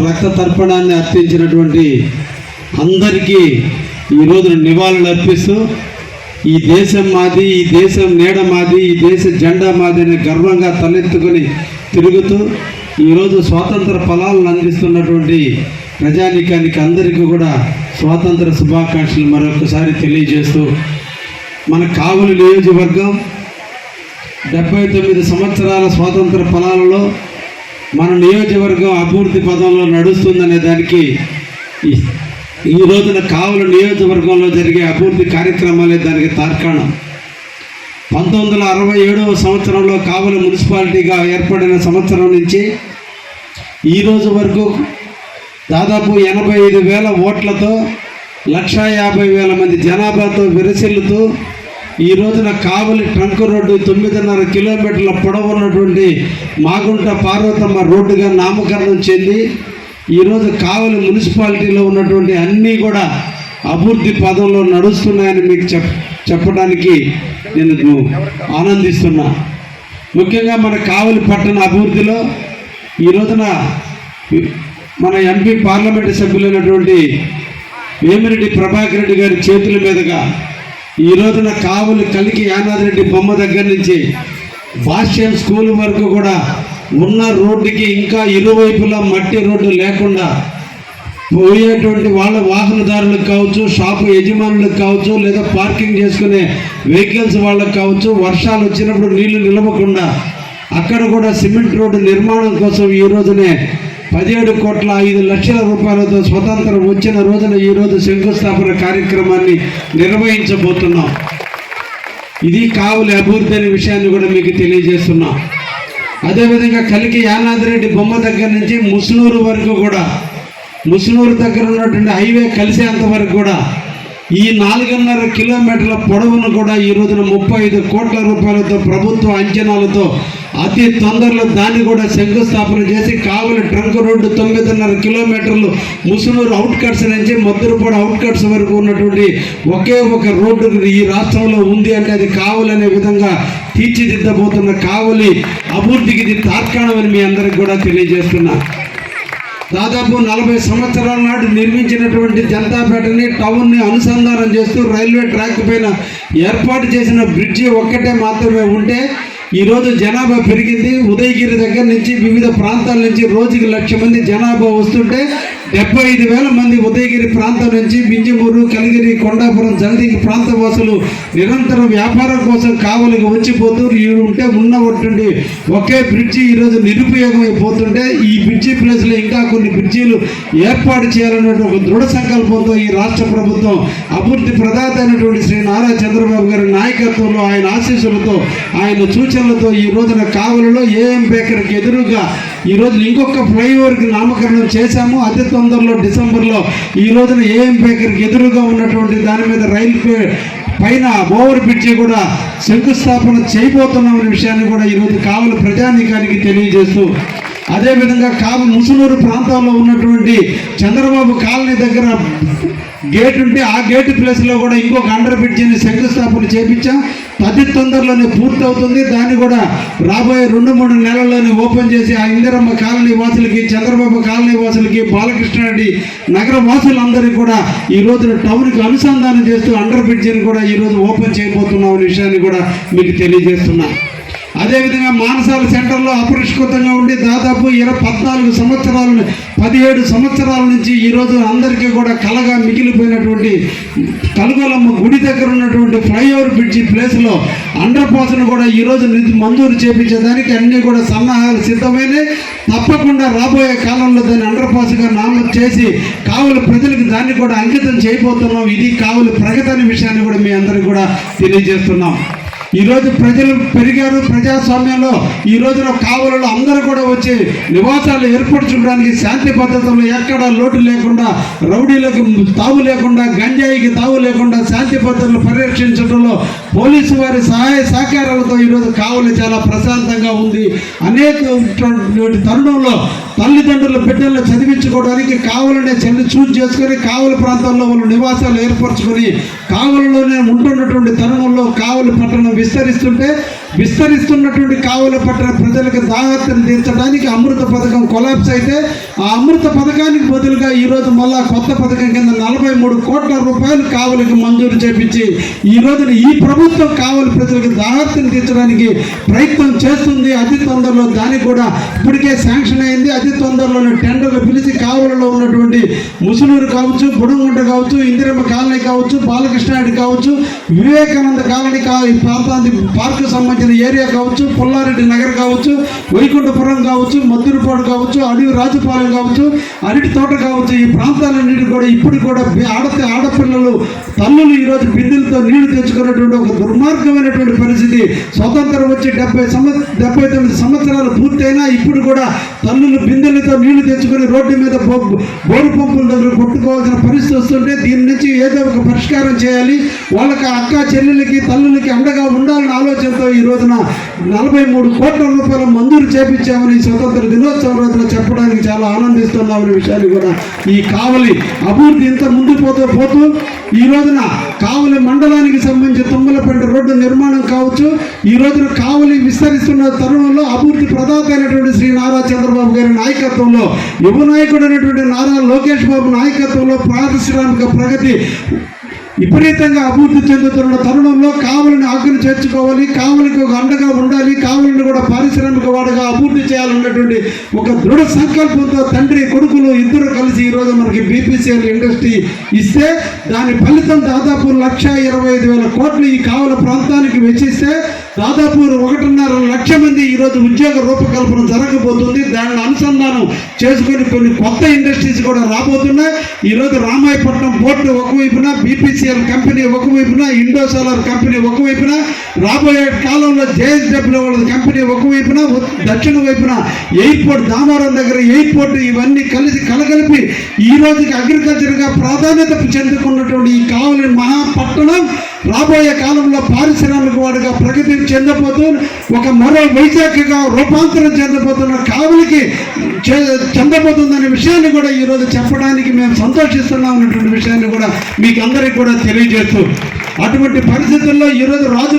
రక్త తర్పణాన్ని అర్పించినటువంటి అందరికీ ఈ రోజున నివాళులు అర్పిస్తూ ఈ దేశం మాది, ఈ దేశం నీడ మాది, ఈ దేశ జెండా మాది అని గర్వంగా తలెత్తుకొని తిరుగుతూ ఈరోజు స్వాతంత్ర ఫలాలను అందిస్తున్నటువంటి ప్రజానీకానికి అందరికీ కూడా స్వాతంత్ర శుభాకాంక్షలు మరొకసారి తెలియజేస్తూ మన కావలి నియోజకవర్గం 79 సంవత్సరాల స్వాతంత్ర ఫలాలలో మన నియోజకవర్గం అభివృద్ధి పదంలో నడుస్తుందనే దానికి ఈ రోజున కావలి నియోజకవర్గంలో జరిగే అభివృద్ధి కార్యక్రమాలే దానికి తార్కాణం. 1967వ సంవత్సరంలో కావలి మున్సిపాలిటీగా ఏర్పడిన సంవత్సరం నుంచి ఈ రోజు వరకు దాదాపు 85,000 ఓట్లతో 150,000 మంది జనాభాతో విరసిల్లుతూ ఈ రోజున కావలి ట్రంక్ రోడ్డు 9.5 కిలోమీటర్ల పొడవు ఉన్నటువంటి మాగుంట పార్వతమ్మ రోడ్డుగా నామకరణం చెంది ఈరోజు కావలి మున్సిపాలిటీలో ఉన్నటువంటి అన్నీ కూడా అభివృద్ధి పదంలో నడుస్తున్నాయని మీకు చెప్పడానికి నేను ఆనందిస్తున్నా. ముఖ్యంగా మన కావలి పట్టణ అభివృద్ధిలో ఈ రోజున మన ఎంపీ పార్లమెంటు సభ్యులైనటువంటి వేమిరెడ్డి ప్రభాకర్ రెడ్డి గారి చేతుల మీదుగా ఈ రోజున కావలి కలికి యానాదిరెడ్డి బొమ్మ దగ్గర నుంచి భాష్యం స్కూల్ వరకు కూడా ఉన్న రోడ్డుకి ఇంకా ఇరువైపులా మట్టి రోడ్డు లేకుండా పోయేటువంటి వాళ్ళ వాహనదారులకు కావచ్చు, షాపు యజమానులకు కావచ్చు, లేదా పార్కింగ్ చేసుకునే వెహికల్స్ వాళ్ళకు కావచ్చు, వర్షాలు వచ్చినప్పుడు నీళ్లు నిలవకుండా అక్కడ కూడా సిమెంట్ రోడ్డు నిర్మాణం కోసం ఈ రోజునే 17,05,00,000 రూపాయలతో స్వతంత్రం వచ్చిన రోజున ఈరోజు శంకుస్థాపన కార్యక్రమాన్ని నిర్వహించబోతున్నాం. ఇది కావలి అభివృద్ధి అనే విషయాన్ని కూడా మీకు తెలియజేస్తున్నాం. అదేవిధంగా కలికి యానాదిరెడ్డి బొమ్మ దగ్గర నుంచి ముసునూరు వరకు కూడా, ముసునూరు దగ్గర ఉన్నటువంటి హైవే కలిసేంత వరకు కూడా ఈ 4.5 కిలోమీటర్ల పొడవును కూడా ఈ రోజున 35 కోట్ల రూపాయలతో ప్రభుత్వ అంచనాలతో అతి తొందరలో దాన్ని కూడా శంకుస్థాపన చేసి కావలి ట్రంక్ రోడ్డు 9.5 కిలోమీటర్లు ముసునూరు అవుట్కట్స్ నుంచి మద్దురుపాడు అవుట్కట్స్ వరకు ఉన్నటువంటి ఒకే ఒక రోడ్డు ఈ రాష్ట్రంలో ఉంది అంటే అది కావలి అనే విధంగా తీర్చిదిద్దబోతున్న కావలి అభివృద్ధికి ఇది తార్కాణమని మీ అందరికి కూడా తెలియజేస్తున్నా. దాదాపు 40 సంవత్సరాల నాడు నిర్మించినటువంటి జనతాపేటని టౌన్ని అనుసంధానం చేస్తూ రైల్వే ట్రాక్ పైన ఏర్పాటు చేసిన బ్రిడ్జి ఒక్కటే మాత్రమే ఉంటే ఈరోజు జనాభా పెరిగింది. ఉదయగిరి దగ్గర నుంచి వివిధ ప్రాంతాల నుంచి రోజుకి 1,00,000 మంది జనాభా వస్తుంటే 75,000 మంది ఉదయగిరి ప్రాంతం నుంచి బింజమూరు, కలిగిరి, కొండాపురం, జగదిగి ప్రాంత వాసులు నిరంతరం వ్యాపారం కోసం కావలికి వచ్చిపోతూ ఉంటే ఉన్నటువంటి ఒకే బ్రిడ్జి ఈరోజు నిరుపయోగం అయిపోతుంటే ఈ బ్రిడ్జి ప్లేస్లో ఇంకా కొన్ని బ్రిడ్జీలు ఏర్పాటు చేయాలనే ఒక దృఢ సంకల్పంతో ఈ రాష్ట్ర ప్రభుత్వం అభివృద్ధి ప్రదాత అయినటువంటి శ్రీ నారా చంద్రబాబు గారి నాయకత్వంలో, ఆయన ఆశీస్సులతో, ఆయన సూచనలతో ఈ రోజున కావలిలో ఏఎం బేకర్కి ఎదురుగా ఈ రోజున ఇంకొక ఫ్లైఓవర్కి నామకరణం చేశాము. అతి తొందరలో డిసెంబర్లో ఈ రోజున ఏఎం బేకర్కి ఎదురుగా ఉన్నటువంటి దాని మీద రైల్వే పైన ఓవర్ బ్రిడ్జి కూడా శంకుస్థాపన చేయబోతున్నాం అనే విషయాన్ని కూడా ఈరోజు కావలి ప్రజానీకానికి తెలియజేస్తూ, అదేవిధంగా కావలి ముసునూరు ప్రాంతంలో ఉన్నటువంటి చంద్రబాబు కాలనీ దగ్గర గేట్ ఉంటే ఆ గేటు ప్లేస్లో కూడా ఇంకొక అండర్ బ్రిడ్జిని శంకుస్థాపన చేయించాం. అతి తొందరలోనే పూర్తవుతుంది. దాన్ని కూడా రాబోయే 2-3 నెలల్లోనే ఓపెన్ చేసి ఆ ఇందిరమ్మ కాలనీ వాసులకి, చంద్రబాబు కాలనీ వాసులకి, బాలకృష్ణారెడ్డి నగర వాసులందరికీ కూడా ఈ రోజు టౌన్కి అనుసంధానం చేస్తూ అండర్ బ్రిడ్జిని కూడా ఈరోజు ఓపెన్ చేయబోతున్నాం అనే విషయాన్ని కూడా మీకు తెలియజేస్తున్నా. అదేవిధంగా మానసాల సెంటర్లో అపరిష్కృతంగా ఉండి దాదాపు 17 సంవత్సరాల నుంచి ఈరోజు అందరికీ కూడా కలగా మిగిలిపోయినటువంటి కలుగోలమ్మ గుడి దగ్గర ఉన్నటువంటి ఫ్లైఓవర్ బ్రిడ్జి ప్లేస్లో అండర్ పాస్ను కూడా ఈరోజు మంజూరు చేపించేదానికి అన్నీ కూడా సన్నాహాలు సిద్ధమైనవి. తప్పకుండా రాబోయే కాలంలో దాన్ని అండర్ పాస్గా నామోదు చేసి కావలి ప్రజలకు దాన్ని కూడా అంకితం చేయబోతున్నాం. ఇది కావలి ప్రగతి అనే విషయాన్ని కూడా మీ అందరికీ కూడా తెలియజేస్తున్నాం. ఈరోజు ప్రజలు పెరిగారు. ప్రజాస్వామ్యంలో ఈ రోజున కావలిలో అందరూ కూడా వచ్చి నివాసాలు ఏర్పరచుకోవడానికి శాంతి భద్రతలు ఎక్కడా లోటు లేకుండా, రౌడీలకు తావు లేకుండా, గంజాయికి తావు లేకుండా శాంతి భద్రతలు పరిరక్షించడంలో పోలీసు వారి సహాయ సహకారాలతో ఈరోజు కావలి చాలా ప్రశాంతంగా ఉంది. అనేక తరుణంలో తల్లిదండ్రుల బిడ్డలను చదివించుకోవడానికి కావలినే చూజ్ చేసుకొని కావలి ప్రాంతాల్లో వాళ్ళు నివాసాలు ఏర్పరచుకొని కావలిలోనే ఉంటున్నటువంటి తరుణంలో కావలి పట్టణం విస్తరిస్తుంటే విస్తరిస్తున్నటువంటి కావలి పట్టణ ప్రజలకు దాహతను తీర్చడానికి అమృత పథకం కొలాప్స్ అయితే ఆ అమృత పథకానికి బదులుగా ఈరోజు మళ్ళా కొత్త పథకం కింద 43 కోట్ల రూపాయలు కావలికి మంజూరు చేపించి ఈ రోజున ఈ ప్రభుత్వం కావలి ప్రజలకు దాహతను తీర్చడానికి ప్రయత్నం చేస్తుంది. అతి తొందరలో దానికి కూడా ఇప్పటికే శాంక్షన్ అయింది. అతి తొందరలోనే టెండర్లు పిలిచి కావలిలో ఉన్నటువంటి ముసునూరు కావచ్చు, బుడంగుంట కావచ్చు, ఇందిరమ్మ కాలనీ కావచ్చు, బాలకృష్ణారెడ్డి కావచ్చు, వివేకానంద కాలనీ ఈ ప్రాంతానికి పార్కు సంబంధించిన ఏరియా కావచ్చు, పుల్లారెడ్డి నగర్ కావచ్చు, వైకుంఠపురం కావచ్చు, మద్దురుపాడు కావచ్చు, అడవి రాజుపాలెం కావచ్చు, అరటి తోట కావచ్చు, ఈ ప్రాంతాలన్నిటి కూడా ఇప్పుడు కూడా ఆడపిల్లలు తల్లులు ఈరోజు బిందెలతో నీళ్లు తెచ్చుకున్నటువంటి ఒక దుర్మార్గమైనటువంటి పరిస్థితి. స్వతంత్రం వచ్చి 79 సంవత్సరాలు పూర్తయినా ఇప్పుడు కూడా తల్లులు బిందెలతో నీళ్లు తెచ్చుకొని రోడ్డు మీద బోరు పంపుల దగ్గర కొట్టుకోవాల్సిన పరిస్థితి వస్తుంటే దీని నుంచి ఏదో ఒక పరిష్కారం చేయాలి, వాళ్ళకి అక్క చెల్లెలకి తల్లులకి అండగా ఉండాలన్న ఆలోచనతో ఈ రోజున 43 కోట్ల రూపాయలు మంజూరు చేపించామని స్వతంత్ర దినోత్సవం రోజున చెప్పడానికి చాలా ఆనందిస్తున్నామనే విషయాన్ని కూడా ఈ కావలి అభివృద్ధి ఇంత ముందు పోతూ ఈ రోజున కావలి మండలానికి సంబంధించి తుమ్మలపేట రోడ్డు నిర్మాణం కావచ్చు, ఈ రోజున కావలి విస్తరిస్తున్న తరుణంలో అభివృద్ధి ప్రదాత అయినటువంటి శ్రీ నారా చంద్రబాబు గారి నాయకత్వంలో, యువ నాయకుడు అయినటువంటి నారా లోకేష్ బాబు నాయకత్వంలో పారిశ్రామిక ప్రగతి విపరీతంగా అభివృద్ధి చెందుతున్న తరుణంలో కావలిని ఆకులు చేర్చుకోవాలి, కావలికి ఒక అండగా ఉండాలి, కావలిని కూడా పారిశ్రామిక వాడగా అభివృద్ధి చేయాలన్నటువంటి ఒక దృఢ సంకల్పంతో తండ్రి కొడుకులు ఇద్దరు కలిసి ఈరోజు మనకి బీపీసీఎల్ ఇండస్ట్రీ ఇస్తే దాని ఫలితం దాదాపు 1,25,000 కోట్లు ఈ కావలి ప్రాంతానికి వెచ్చిస్తే దాదాపు 1.5 లక్ష మంది ఈరోజు ఉద్యోగ రూపకల్పన జరగబోతుంది. దాన్ని అనుసంధానం చేసుకొని కొన్ని కొత్త ఇండస్ట్రీస్ కూడా రాబోతున్నాయి. ఈరోజు రామాయపట్నం పోర్టు ఒకవైపున, బీపీసీఎల్ కంపెనీ ఒకవైపున, ఇండో సోలార్ కంపెనీ ఒకవైపున, రాబోయే కాలంలో జేఎస్డబ్ల్యూ వాళ్ళ కంపెనీ ఒకవైపున, దక్షిణ వైపున ఎయిర్పోర్ట్ దామోరం దగ్గర ఎయిర్పోర్ట్, ఇవన్నీ కలిసి కలగలిపి ఈ రోజుకి అగ్రికల్చర్గా ప్రాధాన్యత చెందుకున్నటువంటి ఈ కావలి మహాపట్టణం రాబోయే కాలంలో పారిశ్రామిక వాడిగా ప్రగతి చెందబోతూ ఒక మరో వైజాగ్గా రూపాంతరం చెందబోతున్న కావలికి చెందబోతుందనే విషయాన్ని కూడా ఈరోజు చెప్పడానికి మేము సంతోషిస్తున్నాం అన్నటువంటి విషయాన్ని కూడా మీకు అందరికీ కూడా తెలియజేస్తూ, అటువంటి పరిస్థితుల్లో ఈరోజు రాజు